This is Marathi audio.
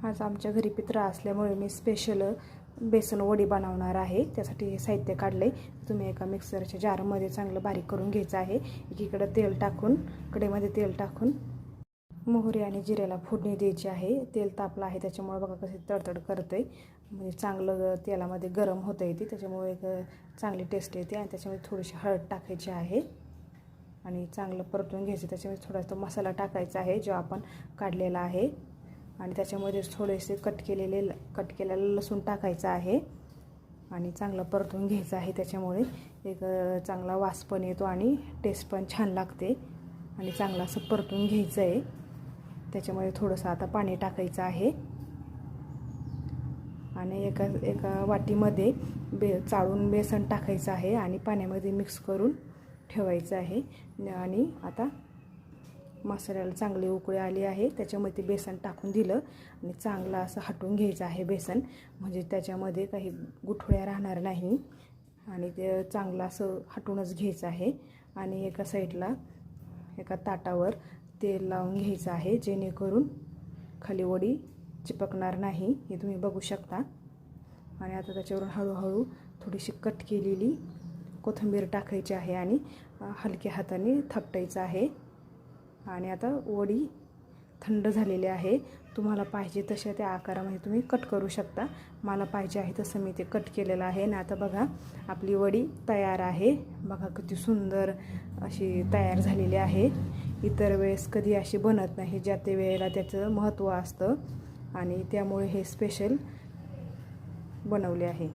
आज आमच्या घरी पित्रा असल्यामुळे मी स्पेशल बेसन वडी बनवणार आहे। त्यासाठी हे साहित्य काढले। तुम्ही एका मिक्सरच्या जारमध्ये चांगलं बारीक करून घ्यायचं आहे। एकीकडे तेल टाकून कढईमध्ये तेल टाकून मोहरी आणि जिऱ्याला फोडणी द्यायची आहे। तेल तापलं आहे त्याच्यामुळे बघा कसे तडतड करते, म्हणजे चांगलं तेलामध्ये गरम होतं येते, त्याच्यामुळे एक चांगली टेस्ट येते। आणि त्याच्यामध्ये थोडीशी हळद टाकायची आहे आणि चांगलं परतून घ्यायचं। त्याच्यामध्ये थोडासा मसाला टाकायचा आहे जो आपण काढलेला आहे आणि त्याच्यामध्ये थोडेसे कट केलेला लसूण टाकायचा आहे आणि चांगलं परतून घ्यायचं आहे। त्याच्यामुळे एक चांगला वास पण येतो आणि टेस्ट पण छान लागते आणि चांगलं असं परतून घ्यायचं आहे। त्याच्यामध्ये थोडंसं आता पाणी टाकायचं आहे आणि एका वाटीमध्ये चाळून बेसन टाकायचं आहे आणि पाण्यामध्ये मिक्स करून ठेवायचं आहे। आणि आता मसाल्याला चांगली उकळी आली आहे, त्याच्यामध्ये ते बेसन टाकून दिलं आणि चांगलं असं हटवून घ्यायचं आहे बेसन, म्हणजे त्याच्यामध्ये काही गुठळ्या राहणार नाही आणि ते चांगलं असं हटवूनच घ्यायचं आहे। आणि एका साईडला एका ताटावर तेल लावून घ्यायचं आहे जेणेकरून खाली वडी चिपकणार नाही, हे तुम्ही बघू शकता। आणि आता त्याच्यावरून हळूहळू थोडीशी कट केलेली कोथिंबीर टाकायची आहे आणि हलक्या हाताने थापटायचं आहे। आणि आता वडी थंड झालेली आहे, तुम्हाला पाहिजे तशा त्या आकारामध्ये तुम्ही कट करू शकता। मला पाहिजे आहे तसं मी ते कट केलेलं आहे। आणि आता बघा आपली वडी तयार आहे, बघा किती सुंदर अशी तयार झालेली आहे। इतर वेळेस कधी अशी बनत नाही, ज्या ते वेळेला त्याचं महत्त्व असतं आणि त्यामुळे हे स्पेशल बनवले आहे।